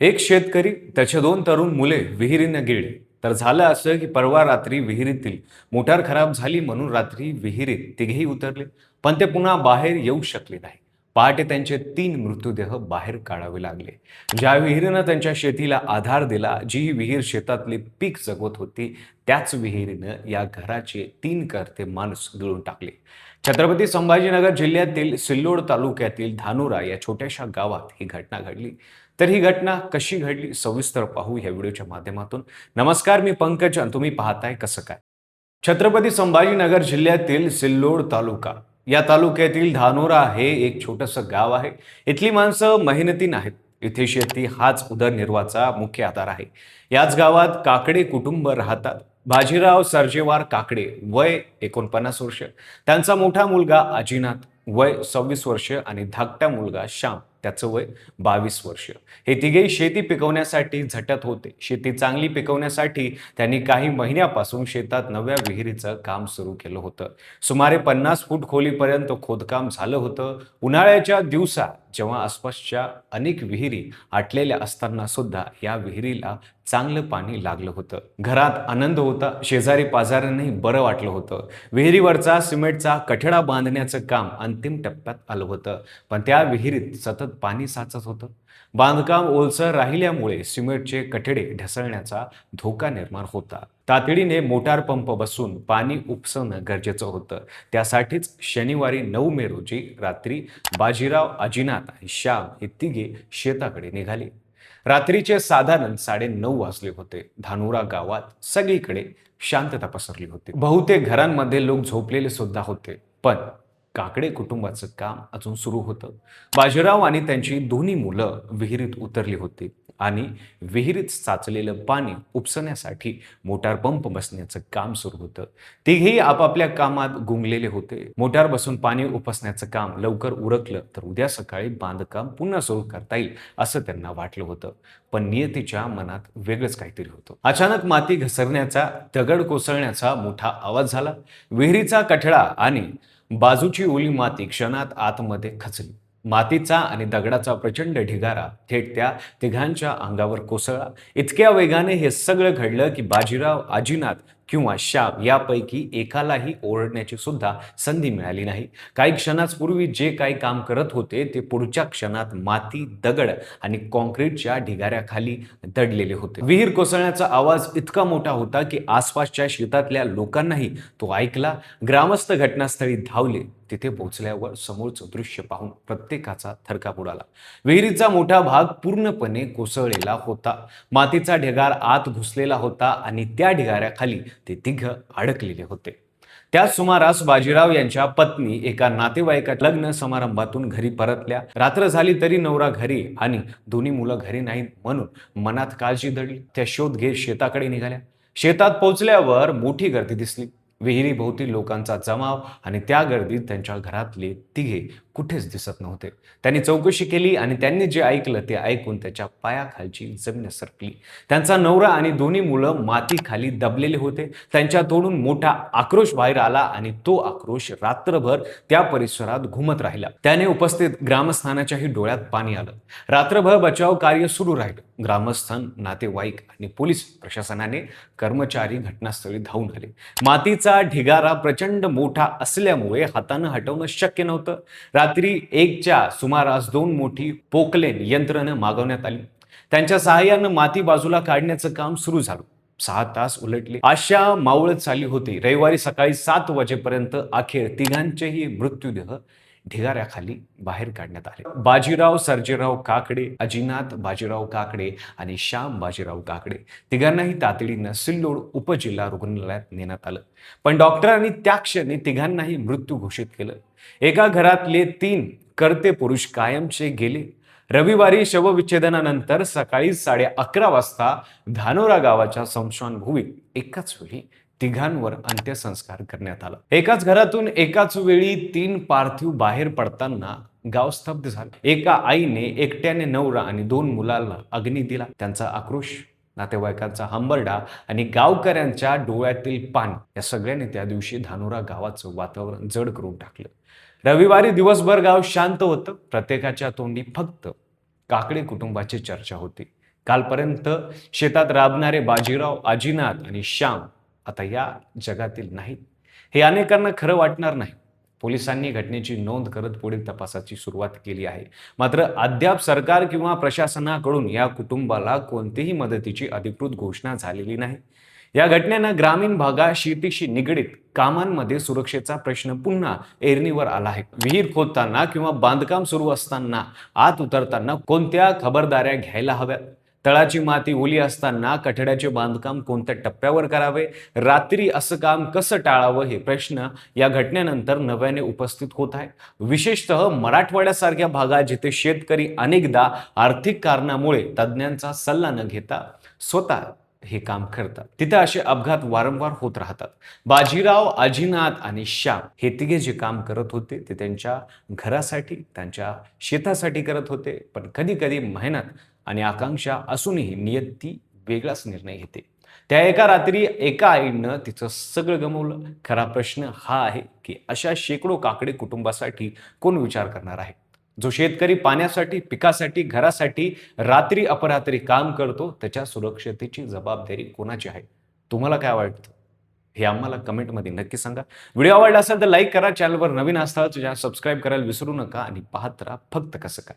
एक शेतकरी त्याचे दोन तरुण मुले विहिरीनं गेले. तर झालं असं की परवा रात्री विहिरीतील मोटार खराब झाली म्हणून रात्री विहिरीत तिघेही उतरले, पण ते पुन्हा बाहेर येऊ शकले नाही. पहाटे त्यांचे 3 मृतदेह बाहेर काढावे लागले. ज्या विहिरीनं त्यांच्या शेतीला आधार दिला, जी विहीर शेतातले पीक जगवत होती, त्याच विहिरीनं या घराचे 3 कर्ते माणूस गिळून टाकले. छत्रपती संभाजीनगर जिल्ह्यातील सिल्लोड तालुक्यातील धानोरा या छोट्याशा गावात ही घटना घडली. तर ही घटना कशी घडली सविस्तर पाहू या व्हिडिओच्या माध्यमातून. नमस्कार, मी पंकज आणि तुम्ही पाहताय कसं काय. छत्रपती संभाजीनगर जिल्ह्यातील सिल्लोड तालुका या तालुक्यातील धानोरा हे एक छोटंसं गाव आहे. इथली माणसं मेहनती नाहीत. इथे शेती हाच उदरनिर्वाहाचा मुख्य आधार आहे. याच गावात काकडे कुटुंब राहतात. बाजीराव सर्जेवार काकडे, वय 49 वर्ष, त्यांचा मोठा मुलगा अजिनाथ, वय 26 वर्ष, आणि धाकटा मुलगा श्याम, त्याचं वय 22 वर्ष. हे तिघेही शेती पिकवण्यासाठी झटत होते. शेती चांगली पिकवण्यासाठी त्यांनी काही महिन्यापासून शेतात नव्या विहिरीचं काम सुरू केलं होतं. सुमारे 50 फूट खोलीपर्यंत खोदकाम झालं होतं. उन्हाळ्याच्या दिवसात जेव्हा आसपासच्या अनेक विहिरी आटलेल्या असताना सुद्धा या विहिरीला चांगलं पाणी लागलं होतं. घरात आनंद होता. शेजारी पाजाऱ्यांनाही बरं वाटलं होतं. विहिरीवरचा सिमेंटचा कठडा बांधण्याचं काम अंतिम टप्प्यात आलं होतं, पण त्या विहिरीत सतत पाणी साचत होतं. बांधकाम ओलसर राहिल्यामुळे सिमेंटचे कठडे ढसळण्याचा धोका निर्माण होता. तातडीने मोटार पंप बसून पाणी उपसवणं गरजेचं होतं. त्यासाठीच शनिवारी 9 मे रोजी रात्री बाजीराव, अजिनाथ आणि श्याम हे तिघे शेताकडे निघाले. रात्रीचे साधारण 9:30 वाजले होते. धानोरा गावात सगळीकडे शांतता पसरली होती. बहुतेक घरांमध्ये लोक झोपलेले सुद्धा होते, पण काकडे कुटुंबाचं काम अजून सुरू होतं. बाजीराव आणि त्यांची दोन्ही मुलं विहिरीत उतरली होती आणि विहिरीत साचलेलं पाणी उपसण्यासाठी मोटार पंप बसण्याचं काम सुरू होतं. तिघेही आपापल्या कामात गुंगलेले होते. मोटार बसून पाणी उपसण्याचं काम लवकर उरकलं तर उद्या सकाळी बांधकाम पुन्हा सुरू करता येईल असं त्यांना वाटलं होतं. पण नियतीच्या मनात वेगळंच काहीतरी होतं. अचानक माती घसरण्याचा, दगड कोसळण्याचा मोठा आवाज झाला. विहिरीचा कठडा आणि बाजूची ओली माती क्षणात आतमध्ये खचली. मातीचा आणि दगडाचा प्रचंड ढिगारा थेट त्या तिघांच्या अंगावर कोसळला. इतक्या वेगाने हे सगळं घडलं की बाजीराव, अजिनाथ किंवा श्याम यापैकी एकालाही ओरडण्याची सुद्धा संधी मिळाली नाही. काही क्षणांपूर्वी जे काही काम करत होते ते पुढच्या क्षणात माती, दगड आणि कॉन्क्रीटच्या ढिगाऱ्याखाली दडलेले होते. विहीर कोसळण्याचा आवाज इतका मोठा होता की आसपासच्या शेतातल्या लोकांनाही तो ऐकला. ग्रामस्थ घटनास्थळी धावले. तिथे पोहोचल्यावर समोरचं दृश्य पाहून प्रत्येकाचा थरकाप उडाला. विहिरीचा मोठा भाग पूर्णपणे कोसळलेला होता. मातीचा ढिगार आत घुसलेला होता आणि त्या ढिगाऱ्याखाली ते तिघ अडकलेले होते. त्याच सुमारास बाजीराव यांच्या पत्नी एका नातेवाईकाच्या लग्न समारंभातून घरी परतल्या. रात्र झाली तरी नवरा घरी आणि दोन्ही मुलं घरी नाहीत म्हणून मनात काळजी दडली. त्या शोध घेत शेताकडे निघाल्या. शेतात पोहोचल्यावर मोठी गर्दी दिसली. विहिरीभोवती लोकांचा जमाव आणि त्या गर्दीत त्यांच्या घरातले तिघे कुठेच दिसत नव्हते. त्यांनी चौकशी केली आणि त्यांनी जे ऐकलं ते ऐकून त्याच्या पायाखालची जमीन सरकली. त्यांचा नवरा आणि दोन्ही मुलं मातीखाली दबलेले होते. त्यांच्या तोंडून मोठा आक्रोश बाहेर आला आणि तो आक्रोश रात्रभर त्या परिसरात घुमत राहिला. त्याने उपस्थित ग्रामस्थांच्याही डोळ्यात पाणी आलं. रात्रभर बचाव कार्य सुरू राहिलं. ग्रामस्थान, नातेवाईक आणि पोलीस प्रशासनाने कर्मचारी घटनास्थळी धावून आले. मातीचा ढिगारा प्रचंड मोठा असल्यामुळे हातानं हटवणं शक्य नव्हतं. रात्री 1च्या सुमारास 2 मोठी पोकलेन यंत्रणं मागवण्यात आली. त्यांच्या सहाय्यानं माती बाजूला काढण्याचं काम सुरू झालं. 6 तास उलटले. आशा मावळत चालली होती. रविवारी सकाळी 7 वाजेपर्यंत अखेर तिघांचेही मृत्यूदेह ढिगाऱ्याखाली बाहेर काढण्यात आले. बाजीराव सर्जेराव काकडे, अजिनाथ बाजीराव काकडे आणि श्याम बाजीराव काकडे तिघांनाही तातडीनं सिल्लोड उपजिल्हा रुग्णालयात नेण्यात आलं. पण डॉक्टरांनी त्या क्षणी तिघांनाही मृत्यू घोषित केलं. एका घरातले 3 कर्ते पुरुष कायमचे गेले. रविवारी शवविच्छेदनानंतर सकाळी 11:30 वाजता धानोरा गावाच्या स्मशानभूमीत एकाच वेळी तिघांवर अंत्यसंस्कार करण्यात आला. एकाच घरातून एकाच वेळी 3 पार्थिव बाहेर पडताना गाव स्तब्ध झालं. एका आईने एकट्याने नवरा आणि 2 मुलांना अग्नी दिला. त्यांचा आक्रोश, नातेवाईकांचा हंबरडा आणि गावकऱ्यांच्या डोळ्यातील पाणी या सगळ्यांनी त्या दिवशी धानोरा गावाचं वातावरण जड करून टाकलं. रविवारी दिवसभर गाव शांत होतं. प्रत्येकाच्या तोंडी फक्त काकडे कुटुंबाची चर्चा होती. कालपर्यंत शेतात राबणारे बाजीराव, आजीनाथ आणि श्याम आता या जगातील नाहीत. हे अनेकांना खरं वाटणार नाही. पोलिसांनी घटनेची नोंद करत पुढील तपासाची सुरुवात केली आहे. मात्र अद्याप सरकार किंवा प्रशासनाकडून या कुटुंबाला कोणतीही मदतीची अधिकृत घोषणा झालेली नाही. या घटनेनं ग्रामीण भागात शेतीशी निगडीत कामांमध्ये सुरक्षेचा प्रश्न पुन्हा ऐरणीवर आला आहे. विहीर खोदताना किंवा बांधकाम सुरू असताना आत उतरताना कोणत्या खबरदाऱ्या घ्यायला हव्यात? तळाची माती ओली असताना कठड्याचे बांधकाम कोणत्या टप्प्यावर करावे? रात्री असं काम कसं टाळावं? हे प्रश्न या घटनेनंतर नव्याने उपस्थित होत आहे. विशेषतः मराठवाड्यासारख्या भागात जिथे शेतकरी अनेकदा आर्थिक कारणामुळे तज्ज्ञांचा सल्ला न घेता स्वतः हे काम करतात, तिथे असे अपघात वारंवार होत राहतात. बाजीराव, अजिनाथ आणि श्याम हे तिघे जे काम करत होते ते त्यांच्या घरासाठी, त्यांच्या शेतासाठी करत होते. पण कधी कधी मेहनत आणि आकांक्षा असूनही नियती वेगळाच निर्णय घेते. त्या एका रात्री एका आईनं तिचं सगळं गमावलं. खरा प्रश्न हा आहे की अशा शेकडो काकडे कुटुंबासाठी कोण विचार करणार आहे? जो शेतकरी पाण्यासाठी, पिकासाठी, घरासाठी रात्री अपरात्री काम करतो, त्याच्या सुरक्षतेची जबाबदारी कोणाची आहे? तुम्हाला काय वाटतं? हे आम्हाला कमेंटमध्ये नक्की सांगा. व्हिडिओ आवडला असेल तर लाईक करा. चॅनलवर नवीन असता तर सबस्क्राईब करायला विसरू नका आणि पाहत राहा फक्त कसं काय.